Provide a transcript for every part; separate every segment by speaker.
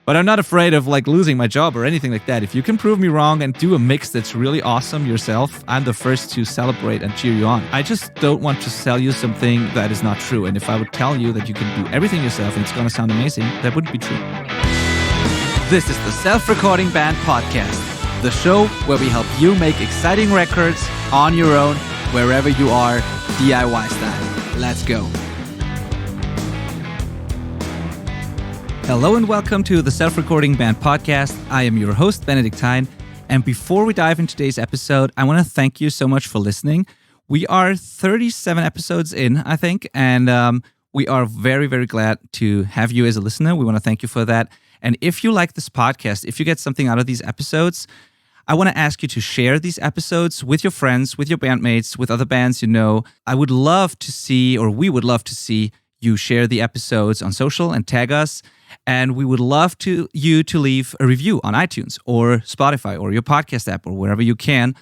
Speaker 1: But I'm not afraid of like losing my job or anything like that. If you can prove me wrong and do a mix that's really awesome yourself, I'm the first to celebrate and cheer you on. I just don't want to sell you something that is not true. And if I would tell you that you can do everything yourself and it's going to sound amazing, that wouldn't be true. This is the Self-Recording Band Podcast, the show where we help you make exciting records on your own, wherever you are, DIY style. Let's go. Hello and welcome to the Self-Recording Band Podcast. I am your host, Benedict Hein. And before we dive into today's episode, I want to thank you so much for listening. We are 37 episodes in, I think, and we are very, very glad to have you as a listener. We want to thank you for that. And if you like this podcast, if you get something out of these episodes, I want to ask you to share these episodes with your friends, with your bandmates, with other bands you know. I would love to see, or we would love to see, you share the episodes on social and tag us. And we would love you to leave a review on iTunes or Spotify or your podcast app or wherever you can,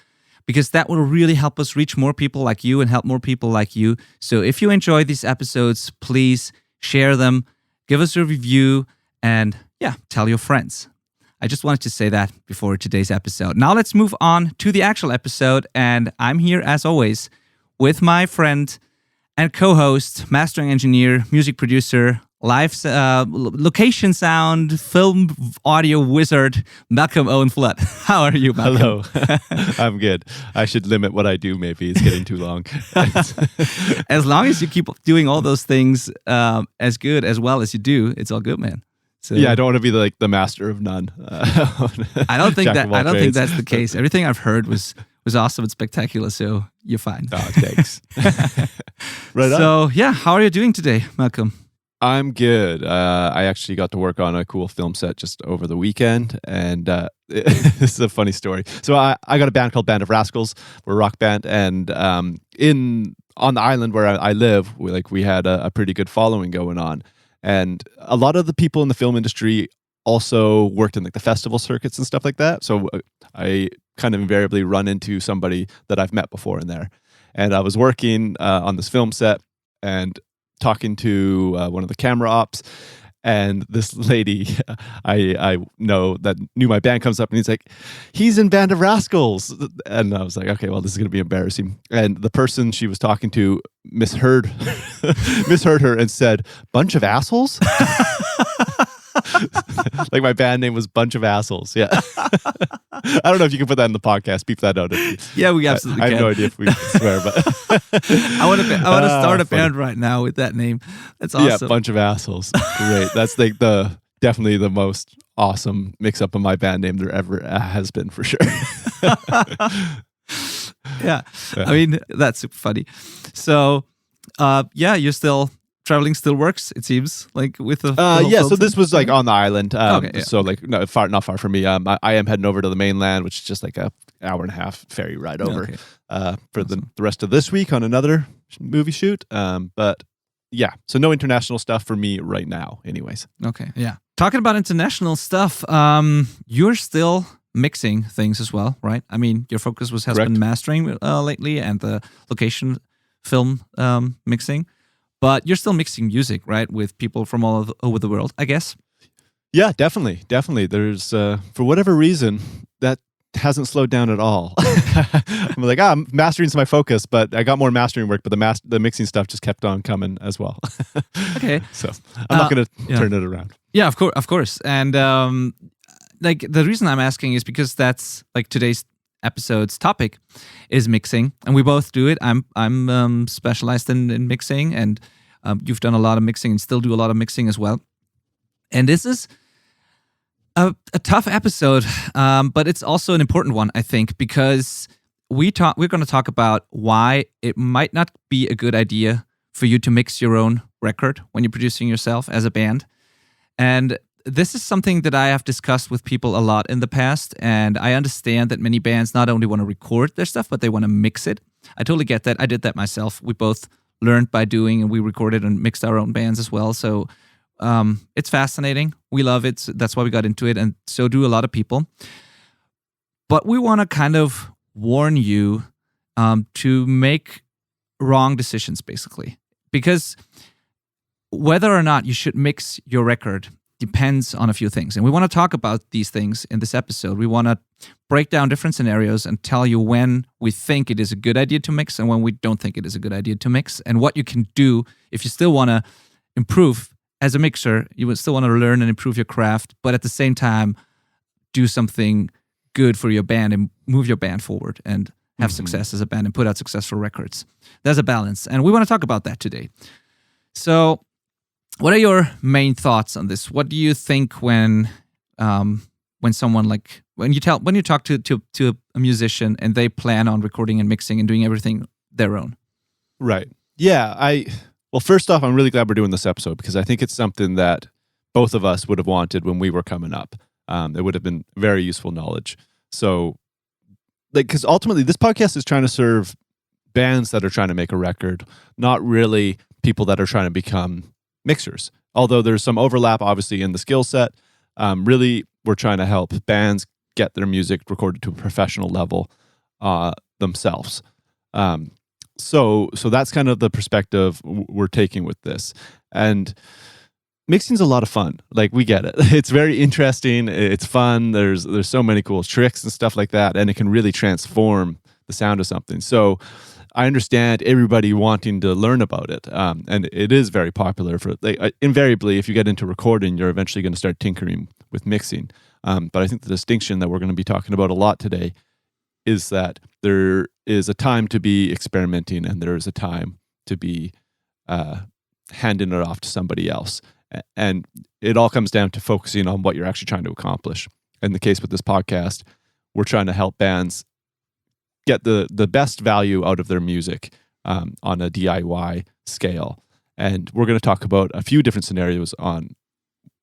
Speaker 1: because that will really help us reach more people like you and help more people like you. So if you enjoy these episodes, please share them, give us a review, and tell your friends. I just wanted to say that before today's episode. Now let's move on to the actual episode. And I'm here, as always, with my friend and co-host, mastering engineer, music producer, live location sound, film audio wizard, Malcolm Owen Flood. How are you, Malcolm?
Speaker 2: Hello. I'm good. I should limit what I do, maybe. It's getting too long.
Speaker 1: As long as you keep doing all those things as good, as well as you do, it's all good, man. So,
Speaker 2: yeah, I don't want to be the master of none.
Speaker 1: I don't think that's the case. Everything I've heard was awesome and spectacular, so you're fine.
Speaker 2: Oh, thanks.
Speaker 1: Right on. So, how are you doing today, Malcolm?
Speaker 2: I'm good. I actually got to work on a cool film set just over the weekend, and this is a funny story. So I got a band called Band of Rascals. We're a rock band, and on the island where I live, we had a pretty good following going on. And a lot of the people in the film industry also worked in the festival circuits and stuff like that. So I kind of invariably run into somebody that I've met before in there. And I was working on this film set and talking to one of the camera ops, and this lady I know that knew my band comes up and he's like, he's in Band of Rascals. And I was like, okay, well, this is going to be embarrassing. And the person she was talking to misheard her and said, bunch of assholes? Like my band name was Bunch of Assholes. Yeah. I don't know if you can put that in the podcast. Beep that out.
Speaker 1: Yeah, we absolutely can.
Speaker 2: I have no idea if we can swear, but
Speaker 1: I want to start a band right now with that name. That's awesome.
Speaker 2: Yeah, Bunch of Assholes. Great. That's definitely the most awesome mix-up of my band name there ever has been, for sure.
Speaker 1: Yeah. I mean, that's super funny. So, you're still... Traveling still works, it seems, like with the
Speaker 2: so this was like on the island.
Speaker 1: Okay,
Speaker 2: so not far from me. I am heading over to the mainland, which is just like an hour and a half ferry ride over for the rest of this week on another movie shoot. But yeah, so no international stuff for me right now, anyways.
Speaker 1: Okay, yeah. Talking about international stuff, you're still mixing things as well, right? I mean, your focus has been mastering lately and the location film mixing. But you're still mixing music, right, with people from all over the world, I guess?
Speaker 2: Yeah, definitely. There's, for whatever reason, that hasn't slowed down at all. I'm like, mastering's my focus, but I got more mastering work, but the mixing stuff just kept on coming as well.
Speaker 1: Okay.
Speaker 2: So I'm not going to turn it around. Yeah,
Speaker 1: of course. And the reason I'm asking is because that's like today's episode's topic is mixing, and we both do it. I'm specialized in mixing, and you've done a lot of mixing and still do a lot of mixing as well. And this is a tough episode, but it's also an important one, I think, because we're going to talk about why it might not be a good idea for you to mix your own record when you're producing yourself as a band. And this is something that I have discussed with people a lot in the past, and I understand that many bands not only want to record their stuff, but they want to mix it. I totally get that. I did that myself. We both learned by doing, and we recorded and mixed our own bands as well. So it's fascinating. We love it. That's why we got into it, and so do a lot of people. But we want to kind of warn you to make wrong decisions, basically. Because whether or not you should mix your record depends on a few things. And we want to talk about these things in this episode. We want to break down different scenarios and tell you when we think it is a good idea to mix and when we don't think it is a good idea to mix, and what you can do if you still want to improve as a mixer. You would still want to learn and improve your craft, but at the same time, do something good for your band and move your band forward and have success as a band and put out successful records. There's a balance, and we want to talk about that today. So, what are your main thoughts on this? What do you think when someone when you talk to a musician and they plan on recording and mixing and doing everything their own?
Speaker 2: Right. Yeah. Well, first off, I'm really glad we're doing this episode because I think it's something that both of us would have wanted when we were coming up. It would have been very useful knowledge. So, because ultimately, this podcast is trying to serve bands that are trying to make a record, not really people that are trying to become mixers. Although there's some overlap, obviously, in the skill set. Really, we're trying to help bands get their music recorded to a professional level themselves. So that's kind of the perspective we're taking with this. And mixing's a lot of fun. Like, we get it. It's very interesting. It's fun. There's so many cool tricks and stuff like that, and it can really transform the sound of something. So I understand everybody wanting to learn about it, and it is very popular. Invariably, if you get into recording, you're eventually going to start tinkering with mixing. But I think the distinction that we're going to be talking about a lot today is that there is a time to be experimenting, and there is a time to be handing it off to somebody else. And it all comes down to focusing on what you're actually trying to accomplish. In the case with this podcast, we're trying to help bands get the best value out of their music on a DIY scale. And we're going to talk about a few different scenarios on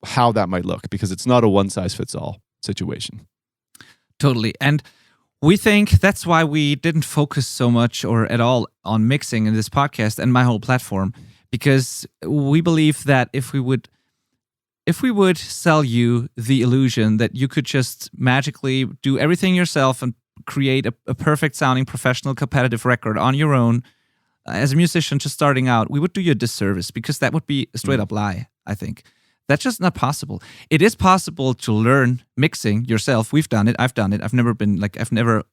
Speaker 2: how that might look, because it's not a one-size-fits-all situation.
Speaker 1: Totally. And we think that's why we didn't focus so much or at all on mixing in this podcast and my whole platform, because we believe that if we would sell you the illusion that you could just magically do everything yourself and create a perfect sounding professional competitive record on your own as a musician just starting out, we would do you a disservice, because that would be a straight up lie, I think. That's just not possible. It is possible to learn mixing yourself. We've done it. I've done it. I've never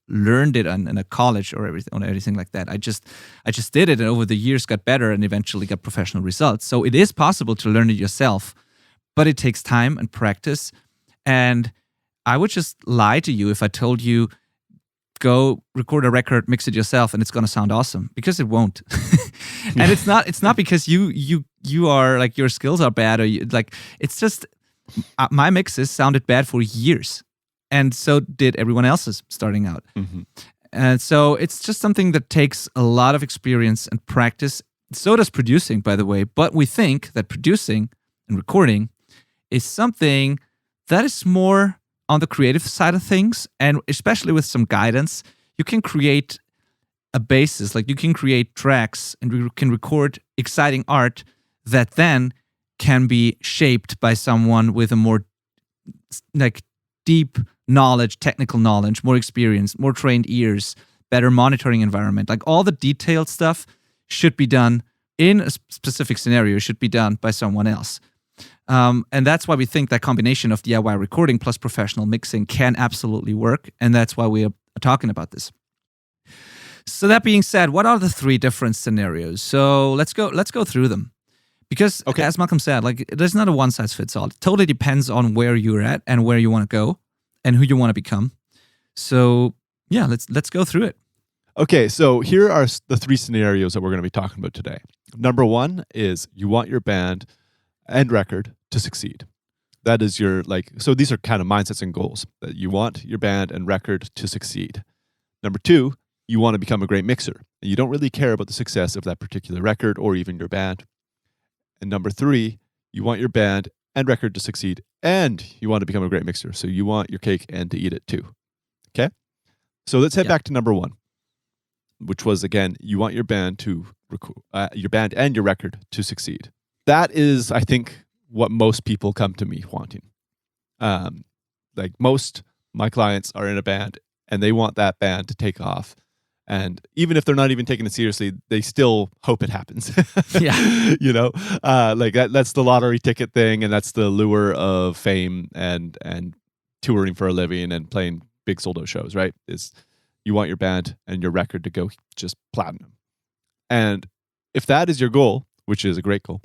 Speaker 1: learned it in a college or anything like that. I just did it, and over the years got better and eventually got professional results. So it is possible to learn it yourself, but it takes time and practice. And I would just lie to you if I told you, go record a record, mix it yourself, and it's going to sound awesome, because it won't. And it's not because you are like, your skills are bad, or it's just my mixes sounded bad for years, and so did everyone else's starting out. Mm-hmm. And so it's just something that takes a lot of experience and practice. So does producing, by the way. But we think that producing and recording is something that is more on the creative side of things, and especially with some guidance, you can create a basis, like you can create tracks and you can record exciting art that then can be shaped by someone with a more deep knowledge, technical knowledge, more experience, more trained ears, better monitoring environment. Like, all the detailed stuff should be done in a specific scenario, should be done by someone else. And that's why we think that combination of DIY recording plus professional mixing can absolutely work. And that's why we are talking about this. So that being said, what are the three different scenarios? So let's go through them. Because as Malcolm said, there's not a one size fits all. It totally depends on where you're at and where you want to go and who you want to become. So yeah, let's go through it.
Speaker 2: Okay, so here are the three scenarios that we're going to be talking about today. Number one is you want your band and record to succeed. That is so these are kind of mindsets and goals, that you want your band and record to succeed. Number two, you want to become a great mixer, and you don't really care about the success of that particular record or even your band. And number three, you want your band and record to succeed, and you want to become a great mixer. So you want your cake and to eat it too. Okay? So let's head back to number one, which was, again, you want your band and your record to succeed. That is, I think, what most people come to me wanting. Most my clients are in a band, and they want that band to take off, And even if they're not even taking it seriously, they still hope it happens.
Speaker 1: Yeah.
Speaker 2: Like that's the lottery ticket thing, and that's the lure of fame and touring for a living and playing big sold out shows, right? Is you want your band and your record to go just platinum. And if that is your goal, which is a great goal,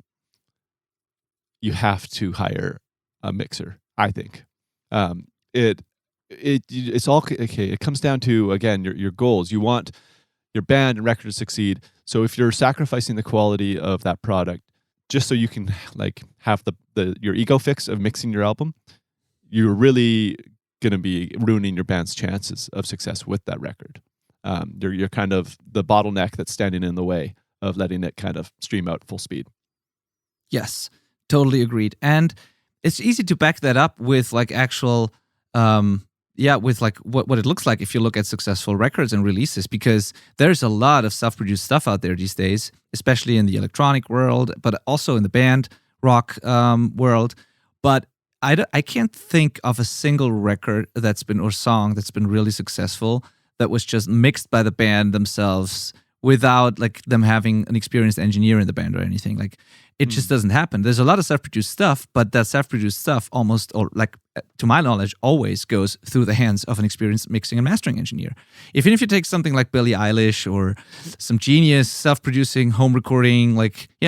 Speaker 2: you have to hire a mixer, I think. It's all okay. It comes down to, again, your goals. You want your band and record to succeed. So if you're sacrificing the quality of that product just so you can like have your ego fix of mixing your album, you're really gonna be ruining your band's chances of success with that record. You're kind of the bottleneck that's standing in the way of letting it kind of stream out full speed.
Speaker 1: Yes, totally agreed. And it's easy to back that up with like actual with like what it looks like if you look at successful records and releases, because there's a lot of self-produced stuff out there these days, especially in the electronic world, but also in the band rock world. But I can't think of a single record or song that's been really successful that was just mixed by the band themselves without like them having an experienced engineer in the band or anything. Like it just doesn't happen. There's a lot of self-produced stuff, but that self-produced stuff almost, or like to my knowledge, always goes through the hands of an experienced mixing and mastering engineer. Even if you take something like Billie Eilish or some genius self-producing home recording,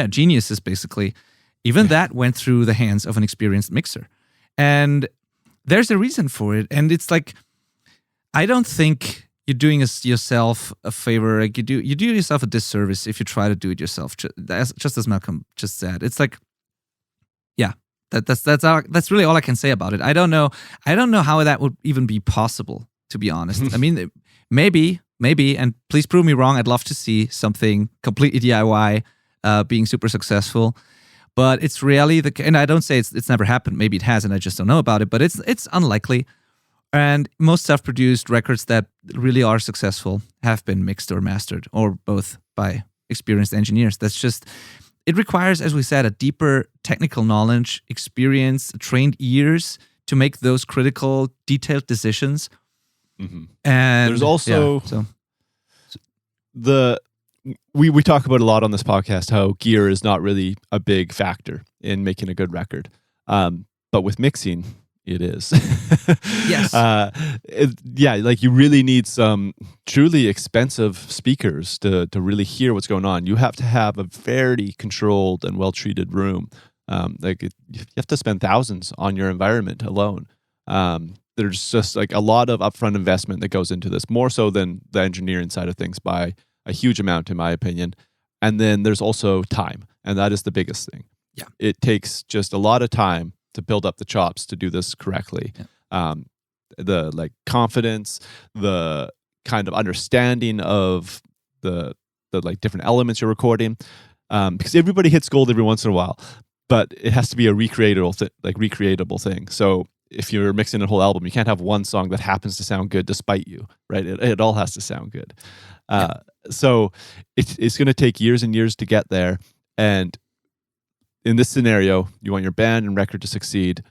Speaker 1: geniuses basically, even that went through the hands of an experienced mixer. And there's a reason for it. And it's like, I don't think you're doing yourself a favor. Like you do yourself a disservice if you try to do it yourself. Just as Malcolm just said, it's like, yeah, that's really all I can say about it. I don't know how that would even be possible, to be honest. I mean, maybe, and please prove me wrong. I'd love to see something completely DIY being super successful. But it's really and I don't say it's never happened. Maybe it has, and I just don't know about it. But it's unlikely. And most self-produced records that really are successful have been mixed or mastered, or both, by experienced engineers. It requires, as we said, a deeper technical knowledge, experience, trained ears to make those critical, detailed decisions.
Speaker 2: Mm-hmm.
Speaker 1: And
Speaker 2: there's also we talk about a lot on this podcast how gear is not really a big factor in making a good record, but with mixing, it is.
Speaker 1: Yes.
Speaker 2: Like you really need some truly expensive speakers to really hear what's going on. You have to have a very controlled and well-treated room. You have to spend thousands on your environment alone. There's just like a lot of upfront investment that goes into this, more so than the engineering side of things by a huge amount, in my opinion. And then there's also time, and that is the biggest thing.
Speaker 1: Yeah.
Speaker 2: It takes just a lot of time to build up the chops to do this correctly. Yeah. The like confidence, the kind of understanding of the like different elements you're recording, because everybody hits gold every once in a while, but it has to be a recreatable thing. So if you're mixing a whole album, you can't have one song that happens to sound good despite you, right? It all has to sound good. So it's going to take years and years to get there. And in this scenario, you want your band and record to succeed.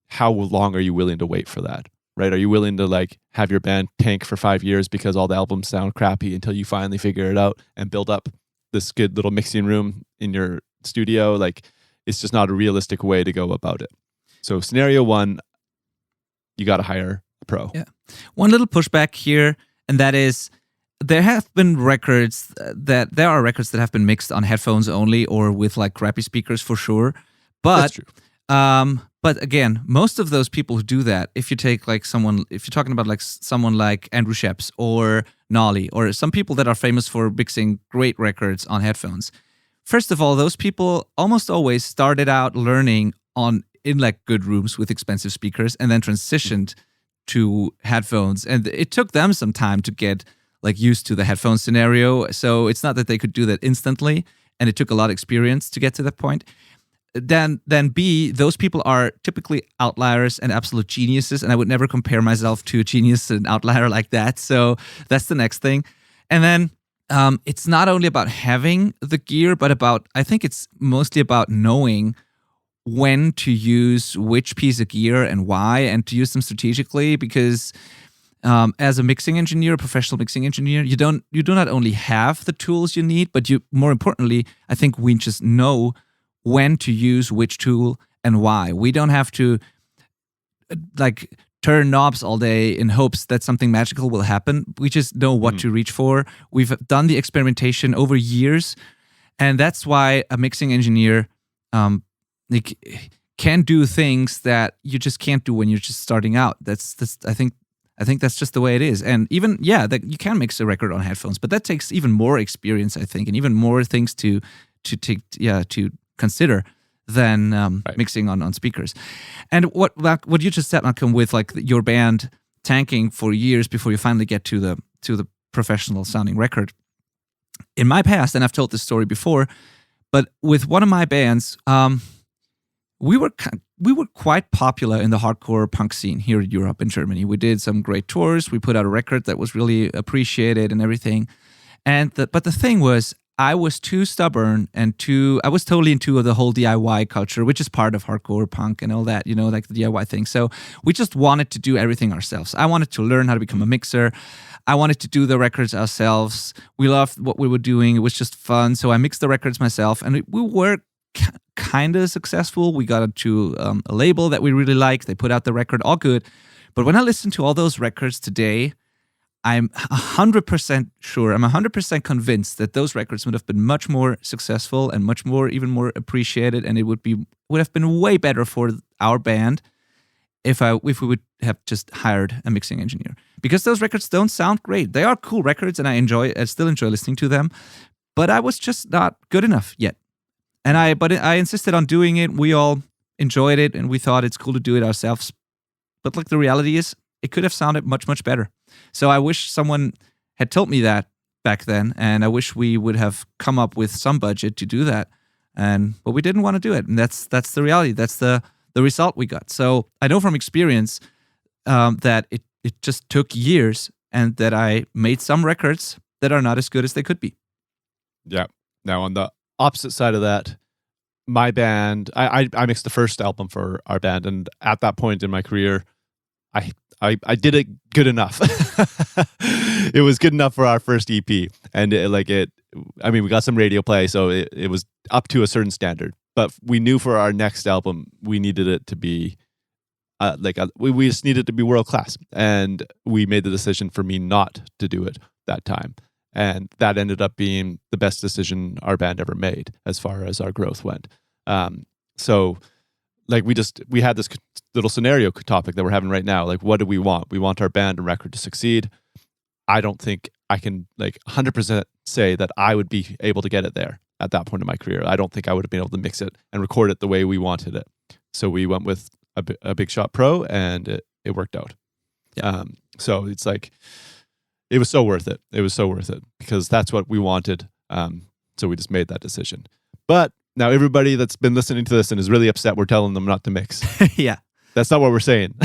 Speaker 2: How long are you willing to wait for that? Right? Are you willing to like have your band tank for 5 years because all the albums sound crappy until you finally figure it out and build up this good little mixing room in your studio? Like, it's just not a realistic way to go about it. So scenario one, you got to hire a pro.
Speaker 1: Yeah. One little pushback here, and that is, there are records that have been mixed on headphones only or with like crappy speakers for sure. But
Speaker 2: that's true.
Speaker 1: But again, most of those people who do that, if you're talking about like someone like Andrew Sheps or Nolly or some people that are famous for mixing great records on headphones. First of all, those people almost always started out learning in like good rooms with expensive speakers and then transitioned to headphones. And it took them some time to get like used to the headphone scenario. So it's not that they could do that instantly, and it took a lot of experience to get to that point. Then B, those people are typically outliers and absolute geniuses, and I would never compare myself to a genius and outlier like that. So that's the next thing. And then it's not only about having the gear, but I think it's mostly about knowing when to use which piece of gear and why, and to use them strategically, because as a mixing engineer, a professional mixing engineer, you do not only have the tools you need, but you, more importantly, I think we just know when to use which tool and why. We don't have to like turn knobs all day in hopes that something magical will happen. We just know what to reach for. We've done the experimentation over years, and that's why a mixing engineer like can do things that you just can't do when you're just starting out. That's I think that's just the way it is. And even that you can mix a record on headphones, but that takes even more experience, I think, and even more things to consider than mixing on speakers. And what you just said, Malcolm, with like your band tanking for years before you finally get to the professional sounding record. In my past, and I've told this story before, but with one of my bands, we were quite popular in the hardcore punk scene here in Europe and Germany. We did some great tours. We put out a record that was really appreciated and everything. But the thing was, I was too stubborn and I was totally into the whole DIY culture, which is part of hardcore punk and all that, like the DIY thing. So we just wanted to do everything ourselves. I wanted to learn how to become a mixer. I wanted to do the records ourselves. We loved what we were doing. It was just fun. So I mixed the records myself, and we were kind of successful. We got into a label that we really liked. They put out the record, all good. But when I listen to all those records today, I'm 100% sure, I'm 100% convinced that those records would have been much more successful and even more appreciated, and it would have been way better for our band if we would have just hired a mixing engineer. Because those records don't sound great. They are cool records, and I still enjoy listening to them, but I was just not good enough yet. But I insisted on doing it. We all enjoyed it, and we thought it's cool to do it ourselves. But like the reality is, it could have sounded much, much better. So I wish someone had told me that back then, and I wish we would have come up with some budget to do that. But we didn't want to do it, and that's the reality. That's the result we got. So I know from experience that it just took years, and that I made some records that are not as good as they could be.
Speaker 2: Yeah. Now on the opposite side of that, my band, I mixed the first album for our band, and at that point in my career, I did it good enough. It was good enough for our first EP, and we got some radio play, so it was up to a certain standard. But we knew for our next album, we needed it to be we just needed it to be world class, and we made the decision for me not to do it that time. And that ended up being the best decision our band ever made as far as our growth went. We had this little scenario topic that we're having right now. Like, what do we want? We want our band and record to succeed. I don't think I can 100% say that I would be able to get it there at that point in my career. I don't think I would have been able to mix it and record it the way we wanted it. So we went with a Big Shot Pro, and it worked out.
Speaker 1: Yeah.
Speaker 2: So it's like, it was so worth it. It was so worth it because that's what we wanted. So we just made that decision. But now everybody that's been listening to this and is really upset we're telling them not to mix.
Speaker 1: Yeah.
Speaker 2: That's not what we're saying.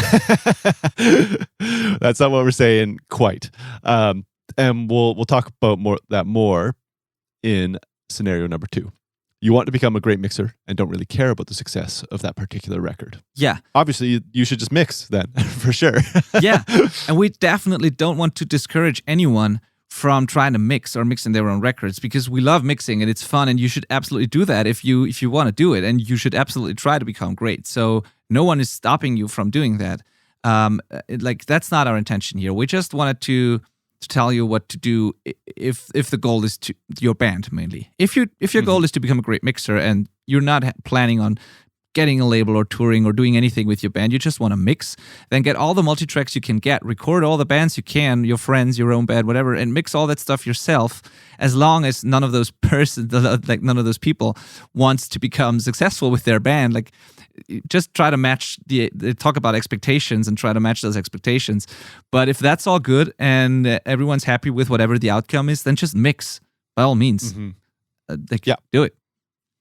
Speaker 2: That's not what we're saying quite. And we'll talk about more in scenario number 2. You want to become a great mixer and don't really care about the success of that particular record.
Speaker 1: Yeah.
Speaker 2: Obviously, you should just mix then, for sure.
Speaker 1: Yeah. And we definitely don't want to discourage anyone from trying to mix or mixing their own records, because we love mixing and it's fun, and you should absolutely do that if you want to do it, and you should absolutely try to become great. So no one is stopping you from doing that. That's not our intention here. We just wanted to tell you what to do if the goal is to your band mainly. If your goal is to become a great mixer and you're not planning on getting a label or touring or doing anything with your band, you just want to mix, then get all the multi-tracks you can get, record all the bands you can, your friends, your own band, whatever, and mix all that stuff yourself, as long as none of those people wants to become successful with their band. Like, just try to match they talk about expectations and try to match those expectations. But if that's all good and everyone's happy with whatever the outcome is, then just mix by all means. Do it.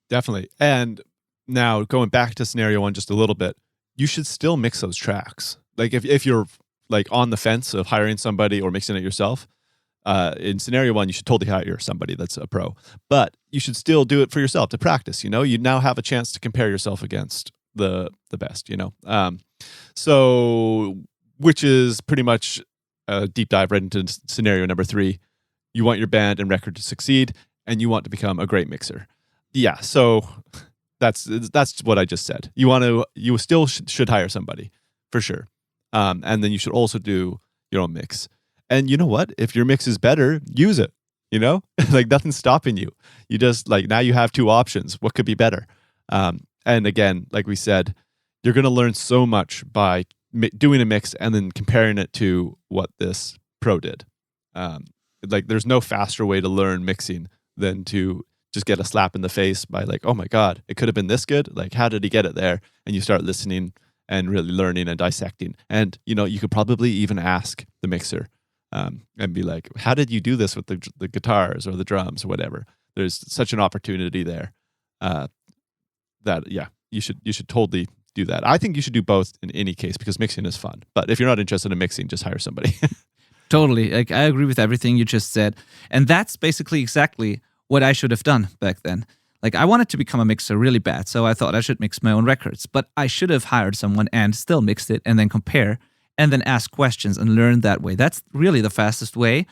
Speaker 2: Definitely. And now going back to scenario 1 just a little bit, you should still mix those tracks. Like if you're like on the fence of hiring somebody or mixing it yourself, in scenario 1, you should totally hire somebody that's a pro. But you should still do it for yourself to practice. You now have a chance to compare yourself against the best. So which is pretty much deep dive right into scenario number 3. You want your band and record to succeed, and you want to become a great mixer. Yeah, so that's what I just said. You still should hire somebody for sure, and then you should also do your own mix. And you know what? If your mix is better, use it. Like nothing's stopping you. You just like now you have 2 options. What could be better? And again, like we said, you're going to learn so much by doing a mix and then comparing it to what this pro did. Like there's no faster way to learn mixing than to just get a slap in the face by like, oh my God, it could have been this good. Like, how did he get it there? And you start listening and really learning and dissecting. And, you could probably even ask the mixer and be like, how did you do this with the guitars or the drums or whatever? There's such an opportunity there that, yeah, you should totally do that. I think you should do both in any case because mixing is fun. But if you're not interested in mixing, just hire somebody.
Speaker 1: Totally. Like I agree with everything you just said. And that's basically exactly what I should have done back then. Like I wanted to become a mixer really bad, so I thought I should mix my own records. But I should have hired someone and still mixed it and then compare and then ask questions and learn that way. That's really the fastest way.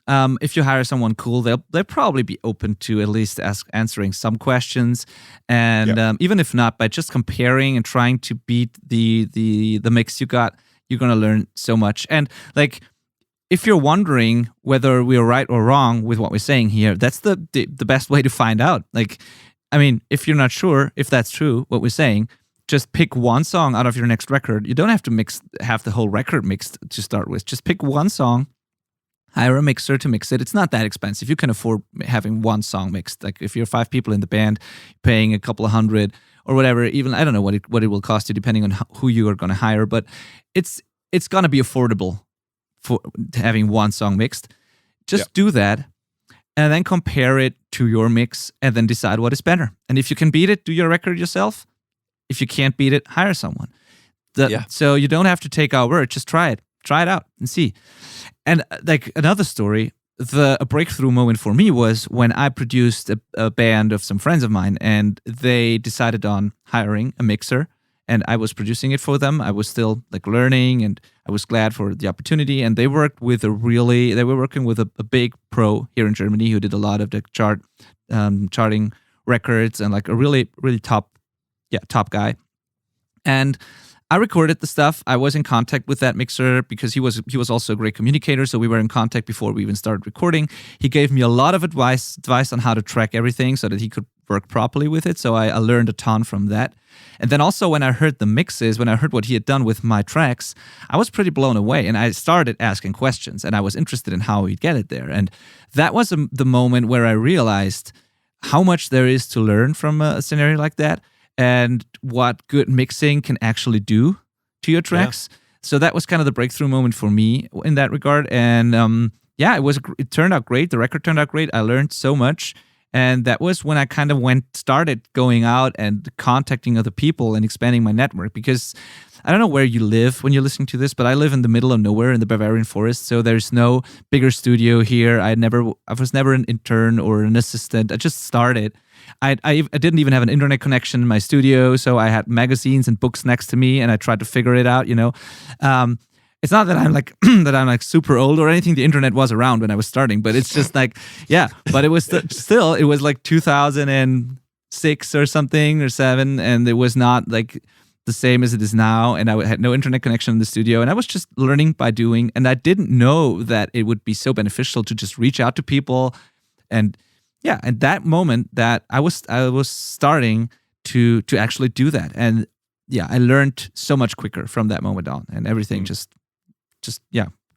Speaker 1: If you hire someone cool, they'll probably be open to at least answering some questions, and even if not, by just comparing and trying to beat the mix you got, you're gonna learn so much. And like, if you're wondering whether we're right or wrong with what we're saying here, that's the best way to find out. Like, I mean, if you're not sure if that's true, what we're saying, just pick one song out of your next record. You don't have to have the whole record mixed to start with. Just pick one song, hire a mixer to mix it. It's not that expensive. You can afford having one song mixed. Like if you're 5 people in the band, paying a couple of $100 or whatever, even I don't know what it will cost you depending on who you are going to hire, but it's going to be affordable for having one song mixed. Just do that and then compare it to your mix and then decide what is better. And if you can beat it, do your record yourself. If you can't beat it, hire someone. So you don't have to take our word. Just try it. Try it out and see. And like another story, a breakthrough moment for me was when I produced a band of some friends of mine, and they decided on hiring a mixer, and I was producing it for them. I was still like learning, and I was glad for the opportunity. And they were working with a big pro here in Germany who did a lot of the charting records and like a really, really top guy. And I recorded the stuff. I was in contact with that mixer because he was also a great communicator. So we were in contact before we even started recording. He gave me a lot of advice on how to track everything so that he could work properly with it. So I learned a ton from that. And then also when I heard the mixes, when I heard what he had done with my tracks, I was pretty blown away. And I started asking questions and I was interested in how he'd get it there. And that was the moment where I realized how much there is to learn from a scenario like that, and what good mixing can actually do to your tracks. Yeah. So that was kind of the breakthrough moment for me in that regard. And it turned out great. The record turned out great. I learned so much. And that was when I kind of started going out and contacting other people and expanding my network. Because I don't know where you live when you're listening to this, but I live in the middle of nowhere in the Bavarian forest. So there's no bigger studio here. I was never an intern or an assistant. I just started. I didn't even have an internet connection in my studio, so I had magazines and books next to me, and I tried to figure it out. It's not that I'm like I'm super old or anything. The internet was around when I was starting, but it's just like But it was still it was like 2006 or something or 7, and it was not like the same as it is now. And I had no internet connection in the studio, and I was just learning by doing. And I didn't know that it would be so beneficial to just reach out to people and. Yeah, and that moment that I was starting to actually do that, and I learned so much quicker from that moment on, and everything just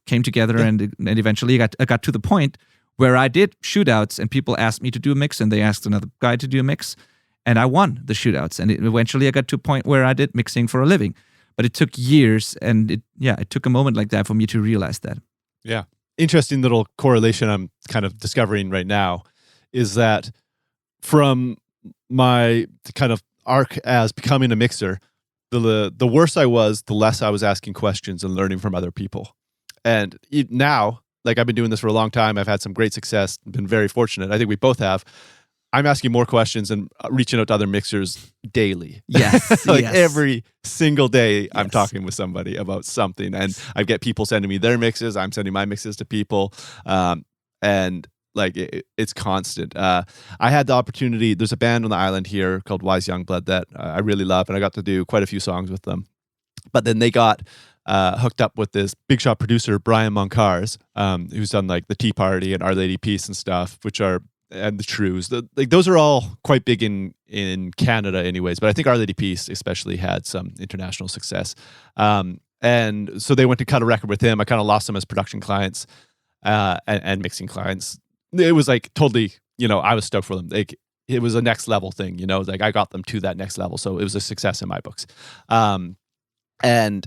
Speaker 1: came together, and eventually I got to the point where I did shootouts, and people asked me to do a mix, and they asked another guy to do a mix, and I won the shootouts, and eventually I got to a point where I did mixing for a living, but it took years, and it took a moment like that for me to realize that.
Speaker 2: Yeah, interesting little correlation I'm kind of discovering right now. Is that from my kind of arc as becoming a mixer, the worse I was, the less I was asking questions and learning from other people. And now, like I've been doing this for a long time, I've had some great success, been very fortunate. I think we both have. I'm asking more questions and reaching out to other mixers daily.
Speaker 1: Yes.
Speaker 2: Like
Speaker 1: yes.
Speaker 2: every single day I'm
Speaker 1: Yes.
Speaker 2: talking with somebody about something, and I get people sending me their mixes. I'm sending my mixes to people. And like it's constant. I had the opportunity, there's a band on the island here called Wise Youngblood that I really love, and I got to do quite a few songs with them. But then they got hooked up with this big shot producer, Brian Moncars, who's done like the Tea Party and Our Lady Peace and stuff, and the Shrews. Like those are all quite big in Canada anyways, but I think Our Lady Peace especially had some international success. And so they went to cut a record with him. I kind of lost them as production clients and mixing clients. It was like totally, I was stoked for them. Like it was a next level thing, like I got them to that next level. So it was a success in my books. And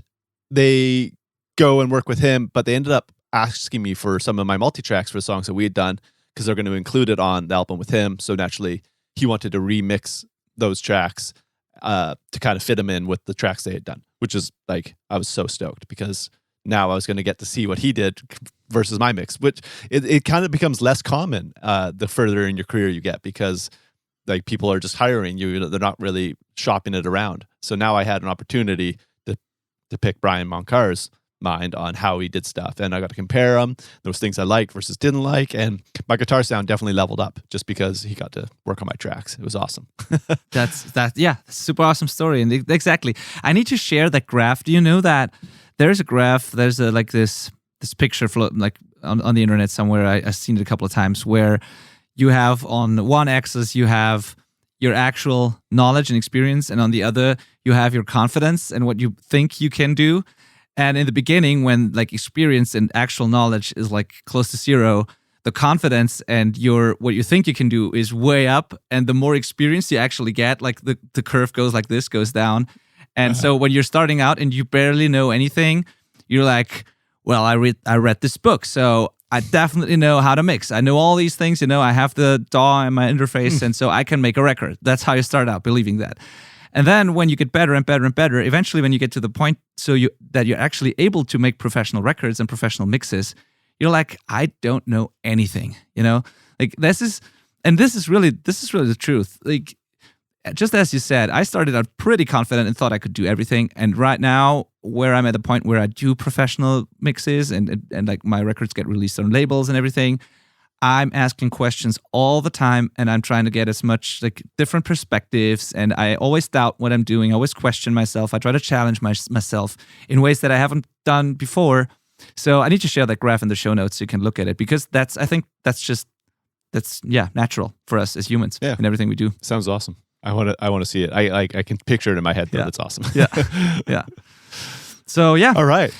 Speaker 2: they go and work with him, but they ended up asking me for some of my multi-tracks for the songs that we had done, because they're going to include it on the album with him. So naturally, he wanted to remix those tracks to kind of fit them in with the tracks they had done, which is like, I was so stoked because now I was going to get to see what he did versus my mix, which it kind of becomes less common the further in your career you get, because like people are just hiring you. They're not really shopping it around. So now I had an opportunity to pick Brian Moncar's mind on how he did stuff, and I got to compare them, those things I liked versus didn't like, and my guitar sound definitely leveled up just because he got to work on my tracks. It was awesome. Super awesome story. And exactly, I need to share that graph. Do you know that there's a graph, there's this picture like on the internet somewhere, I've seen it a couple of times, where you have on one axis you have your actual knowledge and experience, and on the other you have your confidence and what you think you can do. And in the beginning, when like experience and actual knowledge is like close to zero, the confidence and what you think you can do is way up. And the more experience you actually get, like the curve goes like this, goes down. And so when you're starting out and you barely know anything, you're like, well, I read this book, so I definitely know how to mix. I know all these things, I have the DAW in my interface, and so I can make a record. That's how you start out, believing that. And then when you get better and better and better, eventually when you get to the point that you're actually able to make professional records and professional mixes, you're like, I don't know anything, Like this is really the truth. Like just as you said, I started out pretty confident and thought I could do everything. And right now, where I'm at the point where I do professional mixes and like my records get released on labels and everything, I'm asking questions all the time, and I'm trying to get as much like different perspectives. And I always doubt what I'm doing. I always question myself. I try to challenge myself in ways that I haven't done before. So I need to share that graph in the show notes so you can look at it, because I think that's natural for us as humans in everything we do. Sounds awesome. I want to see it. I can picture it in my head though. That's awesome.
Speaker 1: Yeah. So yeah.
Speaker 2: All right.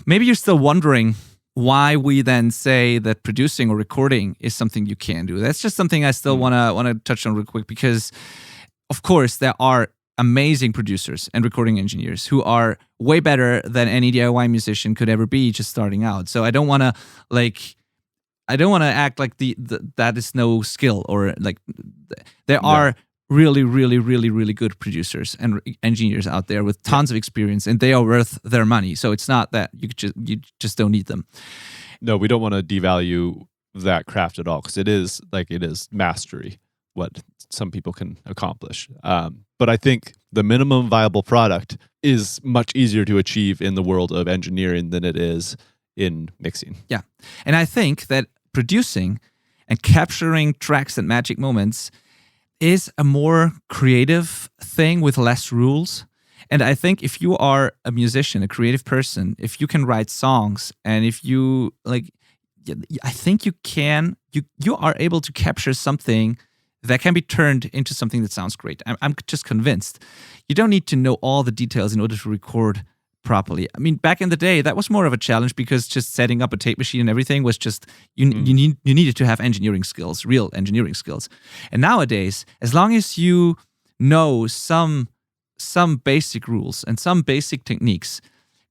Speaker 1: Maybe you're still wondering why we then say that producing or recording is something you can do. That's just something I still want to touch on real quick, because of course there are amazing producers and recording engineers who are way better than any DIY musician could ever be just starting out. So I don't want to act like that is no skill, or like there are really, really, really, really good producers and engineers out there with tons of experience, and they are worth their money. So it's not that you just don't need them.
Speaker 2: No, we don't want to devalue that craft at all, because it is mastery what some people can accomplish. But I think the minimum viable product is much easier to achieve in the world of engineering than it is in mixing.
Speaker 1: Yeah, and I think that producing and capturing tracks and magic moments is a more creative thing with less rules. And I think if you are a musician, a creative person, if you can write songs, and if you I think you are able to capture something that can be turned into something that sounds great. I'm just convinced. You don't need to know all the details in order to record properly. I mean, back in the day, that was more of a challenge, because just setting up a tape machine and everything was just you needed to have engineering skills, real engineering skills. And nowadays, as long as you know some basic rules and some basic techniques,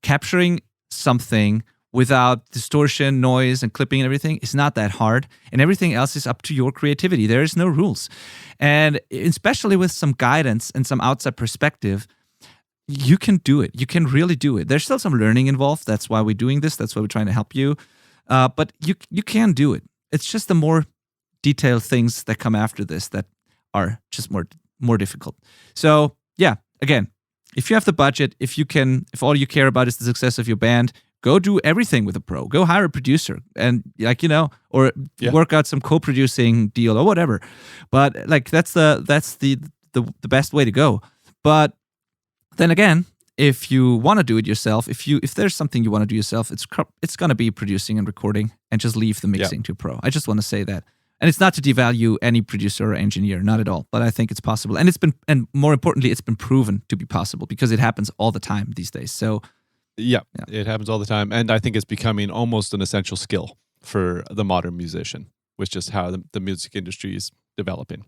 Speaker 1: capturing something without distortion, noise, and clipping and everything is not that hard. And everything else is up to your creativity. There is no rules. And especially with some guidance and some outside perspective, you can do it. You can really do it. There's still some learning involved. That's why we're doing this. That's why we're trying to help you. But you can do it. It's just a more detailed things that come after this that are just more difficult. So yeah, again, if you have the budget, if all you care about is the success of your band, go do everything with a pro. Go hire a producer and or work out some co-producing deal or whatever. But like that's the best way to go. But then again, if you want to do it yourself, if there's something you want to do yourself, it's going to be producing and recording, and just leave the mixing to pro. I just want to say that. And it's not to devalue any producer or engineer, not at all. But I think it's possible. And more importantly, it's been proven to be possible because it happens all the time these days. So
Speaker 2: yeah, it happens all the time. And I think it's becoming almost an essential skill for the modern musician, which is how the music industry is developing.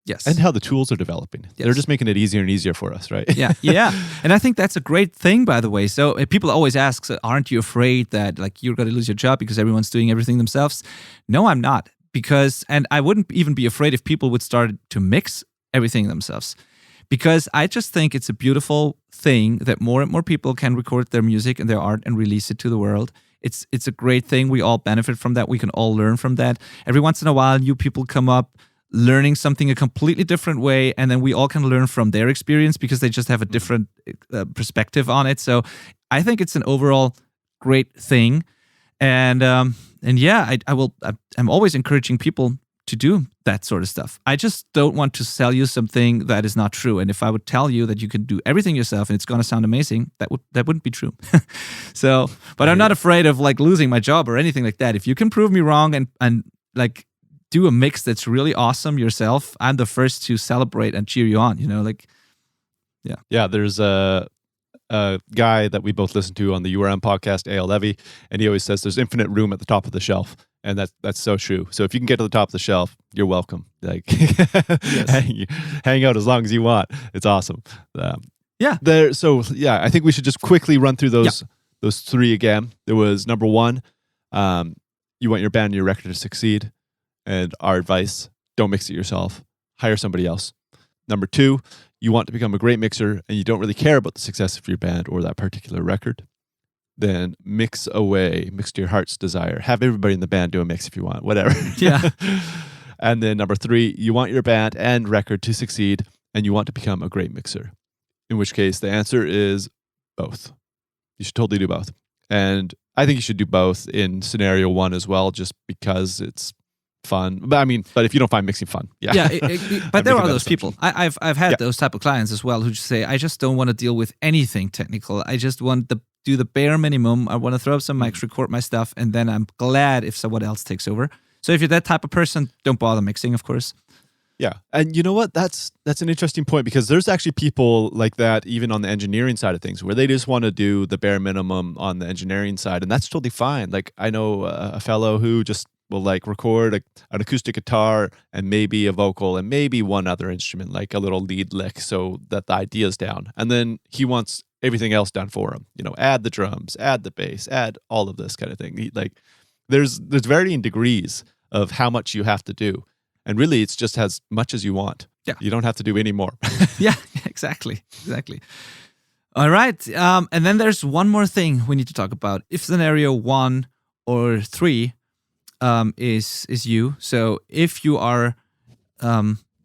Speaker 1: Yes.
Speaker 2: And how the tools are developing. Yes. They're just making it easier and easier for us, right?
Speaker 1: Yeah. And I think that's a great thing, by the way. So people always ask, so aren't you afraid that like you're going to lose your job because everyone's doing everything themselves? No, I'm not. And I wouldn't even be afraid if people would start to mix everything themselves. Because I just think it's a beautiful thing that more and more people can record their music and their art and release it to the world. It's a great thing. We all benefit from that. We can all learn from that. Every once in a while, new people come up learning something a completely different way, and then we all can learn from their experience because they just have a different perspective on it. So I think it's an overall great thing. And yeah, I'm always encouraging people to do that sort of stuff. I just don't want to sell you something that is not true. And if I would tell you that you can do everything yourself and it's going to sound amazing, that wouldn't be true. So, but I'm not afraid of like losing my job or anything like that. If you can prove me wrong and like do a mix that's really awesome yourself, I'm the first to celebrate and cheer you on.
Speaker 2: Yeah. There's a guy that we both listen to on the URM podcast, A.L. Levy, and he always says there's infinite room at the top of the shelf. And that's so true. So if you can get to the top of the shelf, you're welcome. Like hang out as long as you want. It's awesome. I think we should just quickly run through those three again. There was number one, you want your band and your record to succeed. And our advice, don't mix it yourself. Hire somebody else. Number two, you want to become a great mixer and you don't really care about the success of your band or that particular record. Then mix away, mix to your heart's desire. Have everybody in the band do a mix if you want, whatever.
Speaker 1: Yeah.
Speaker 2: And then number three, you want your band and record to succeed and you want to become a great mixer. In which case the answer is both. You should totally do both. And I think you should do both in scenario one as well, just because it's fun. But if you don't find mixing fun,
Speaker 1: but there are those people. I've had those type of clients as well who just say, I just don't want to deal with anything technical. I just want to do the bare minimum. I want to throw up some mics, record my stuff, and then I'm glad if someone else takes over. So if you're that type of person, don't bother mixing, of course.
Speaker 2: Yeah. And you know what? That's an interesting point because there's actually people like that even on the engineering side of things where they just want to do the bare minimum on the engineering side. And that's totally fine. Like I know a fellow who just will like record an acoustic guitar and maybe a vocal and maybe one other instrument, like a little lead lick so that the idea's down. And then he wants everything else done for him. Add the drums, add the bass, add all of this kind of thing. There's varying degrees of how much you have to do. And really, it's just as much as you want.
Speaker 1: Yeah.
Speaker 2: You don't have to do any more.
Speaker 1: Yeah, exactly. All right. And then there's one more thing we need to talk about. If scenario 1 or 3 is you. So if you are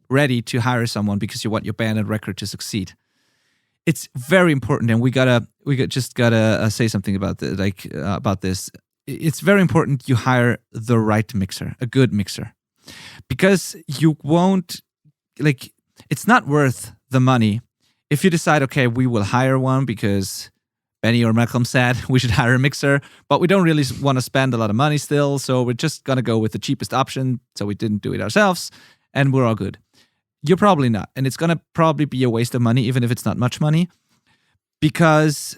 Speaker 1: ready to hire someone because you want your band and record to succeed, it's very important, and we just gotta say something about this. It's very important you hire the right mixer, a good mixer, because you won't it's not worth the money if you decide, okay, we will hire one because Benny or Malcolm said we should hire a mixer, but we don't really want to spend a lot of money still, so we're just gonna go with the cheapest option. So we didn't do it ourselves, and we're all good. You're probably not, and it's gonna probably be a waste of money, even if it's not much money, because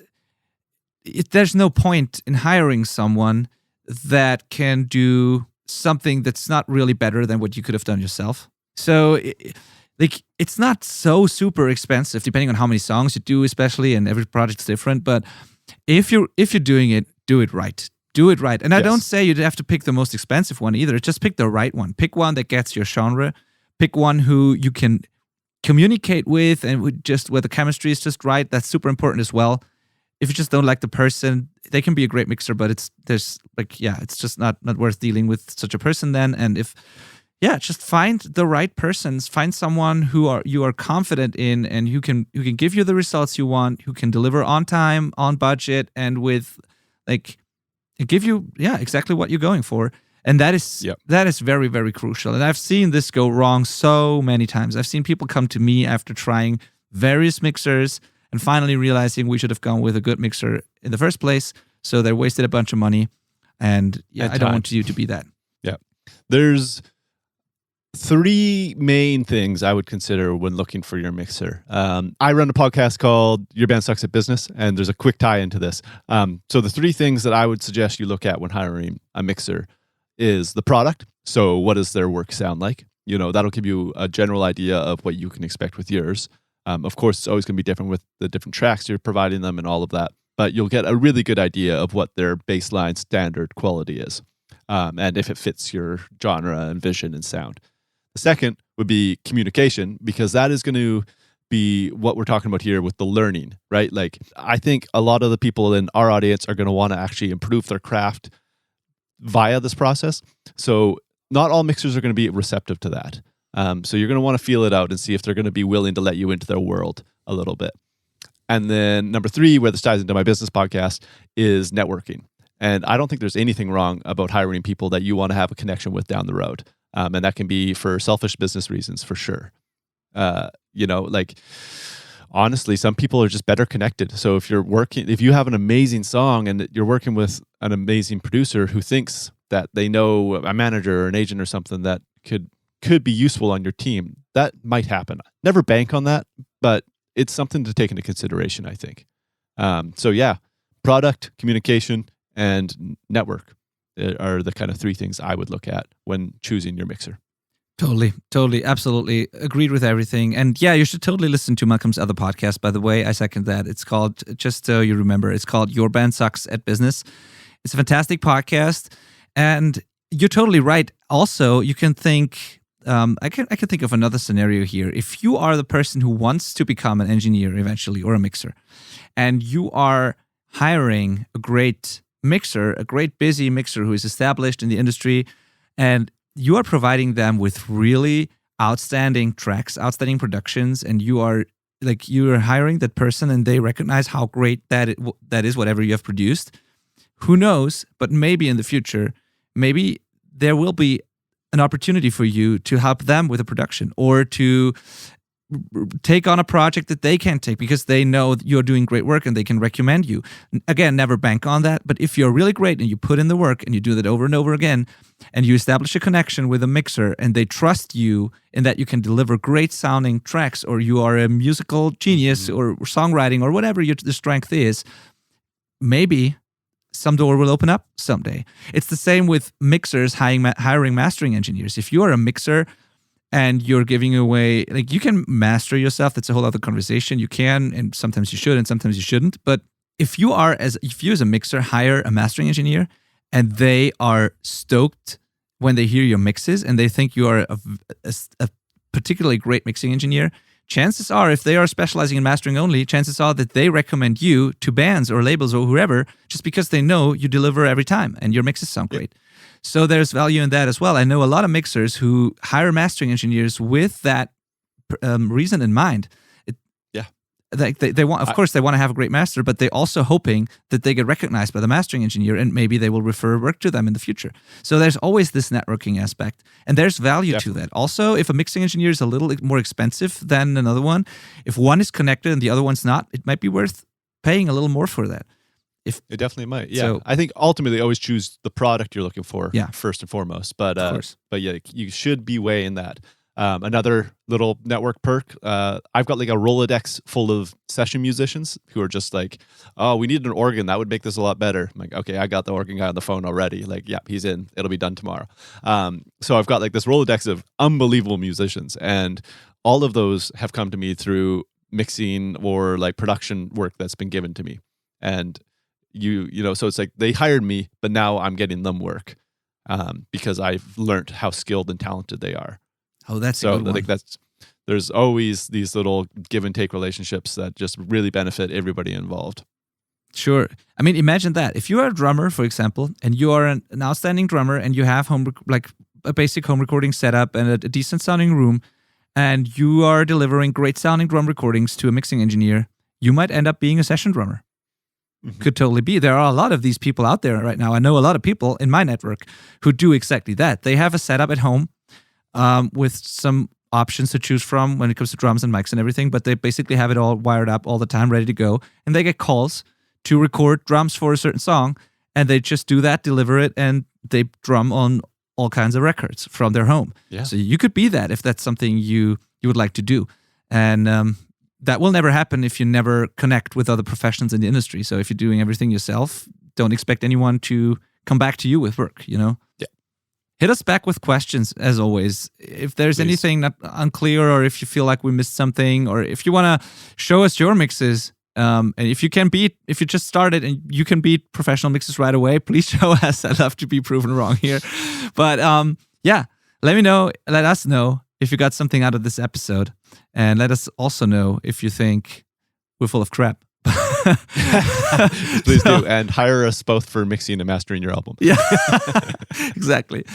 Speaker 1: there's no point in hiring someone that can do something that's not really better than what you could have done yourself. So it's not so super expensive, depending on how many songs you do, especially, and every project's different. But if you're doing it, do it right. Do it right. And I don't say you have to pick the most expensive one either. Just pick the right one. Pick one that gets your genre. Pick one who you can communicate with and where the chemistry is just right. That's super important as well. if you just don't like the person, they can be a great mixer, but it's just not worth dealing with such a person then. And if just find the right persons, find someone you are confident in and who can give you the results you want, who can deliver on time, on budget, and with give you exactly what you're going for. And that is very, very crucial. And I've seen this go wrong so many times. I've seen people come to me after trying various mixers and finally realizing we should have gone with a good mixer in the first place. So they wasted a bunch of money. And I don't want you to be that.
Speaker 2: Yeah. There's 3 main things I would consider when looking for your mixer. I run a podcast called Your Band Sucks at Business, and there's a quick tie into this. So the 3 things that I would suggest you look at when hiring a mixer is the product. So what does their work sound like? That'll give you a general idea of what you can expect with yours. Of course, it's always going to be different with the different tracks you're providing them and all of that, but you'll get a really good idea of what their baseline standard quality is, and if it fits your genre and vision and sound. The second would be communication, because that is going to be what we're talking about here with the learning, right? Like, I think a lot of the people in our audience are going to want to actually improve their craft via this process. So not all mixers are going to be receptive to that. So you're going to want to feel it out and see if they're going to be willing to let you into their world a little bit. And then number 3, where this ties into my business podcast, is networking. And I don't think there's anything wrong about hiring people that you want to have a connection with down the road. And that can be for selfish business reasons, for sure. Honestly, some people are just better connected. So if you have an amazing song and you're working with an amazing producer who thinks that they know a manager or an agent or something that could be useful on your team, that might happen. Never bank on that, but it's something to take into consideration, I think. Product, communication, and network are the kind of 3 things I would look at when choosing your mixer.
Speaker 1: Totally, absolutely. Agreed with everything. And you should totally listen to Malcolm's other podcast, by the way. I second that. It's called, just so you remember, it's called Your Band Sucks at Business. It's a fantastic podcast. And you're totally right. Also, you can think, I can think of another scenario here. If you are the person who wants to become an engineer eventually, or a mixer, and you are hiring a great mixer, a great busy mixer who is established in the industry, and you are providing them with really outstanding tracks, outstanding productions, and you are hiring that person and they recognize how great that is, whatever you have produced. Who knows, but maybe in the future, maybe there will be an opportunity for you to help them with a production, or to take on a project that they can't take because they know you're doing great work and they can recommend you. Again, never bank on that. But if you're really great and you put in the work and you do that over and over again, and you establish a connection with a mixer and they trust you in that you can deliver great sounding tracks, or you are a musical genius or songwriting or whatever the strength is, maybe some door will open up someday. It's the same with mixers hiring mastering engineers. If you are a mixer and you're giving away, you can master yourself, that's a whole other conversation. You can, and sometimes you should, and sometimes you shouldn't. But if you as a mixer hire a mastering engineer and they are stoked when they hear your mixes and they think you are a particularly great mixing engineer, chances are, if they are specializing in mastering only, chances are that they recommend you to bands or labels or whoever, just because they know you deliver every time and your mixes sound great. So there's value in that as well. I know a lot of mixers who hire mastering engineers with that reason in mind. They want, of course, they want to have a great master, but they're also hoping that they get recognized by the mastering engineer and maybe they will refer work to them in the future. So there's always this networking aspect, and there's value to that. Also, if a mixing engineer is a little more expensive than another one, if one is connected and the other one's not, it might be worth paying a little more for that.
Speaker 2: It definitely might. Yeah, so, I think ultimately always choose the product you're looking for first and foremost. But you should be weighing that. Another little network perk, I've got a Rolodex full of session musicians who are just oh, we need an organ. That would make this a lot better. I'm okay, I got the organ guy on the phone already. He's in. It'll be done tomorrow. So I've got this Rolodex of unbelievable musicians, and all of those have come to me through mixing or production work that's been given to me. And so it's they hired me, but now I'm getting them work because I've learned how skilled and talented they are.
Speaker 1: Oh, that's
Speaker 2: so
Speaker 1: a good one.
Speaker 2: I think there's always these little give and take relationships that just really benefit everybody involved.
Speaker 1: Sure. I mean, imagine that. If you are a drummer, for example, and you are an outstanding drummer and you have like a basic home recording setup and a decent sounding room, and you are delivering great sounding drum recordings to a mixing engineer, you might end up being a session drummer. Could totally be. There are a lot of these people out there right now. I know a lot of people in my network who do exactly that. They have a setup at home with some options to choose from when it comes to drums and mics and everything, but they basically have it all wired up all the time, ready to go. And they get calls to record drums for a certain song, and they just do that, deliver it, and they drum on all kinds of records from their home.
Speaker 2: Yeah.
Speaker 1: So you could be that if that's something you would like to do. And that will never happen if you never connect with other professionals in the industry. So if you're doing everything yourself, don't expect anyone to come back to you with work, you know?
Speaker 2: Yeah.
Speaker 1: Hit us back with questions, as always. If there's
Speaker 2: Please.
Speaker 1: anything not unclear, or if you feel like we missed something, or if you want to show us your mixes, and if you just started and you can beat professional mixes right away, please show us. I'd love to be proven wrong here. But yeah, let us know if you got something out of this episode. And let us also know if you think we're full of crap.
Speaker 2: Please do. And hire us both for mixing and mastering your album.
Speaker 1: Yeah, exactly.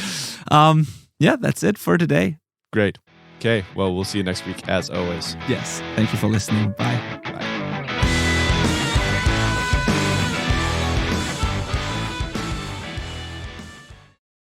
Speaker 1: Yeah, that's it for today.
Speaker 2: Great. Okay. Well, we'll see you next week as always.
Speaker 1: Yes. Thank you for listening. Bye.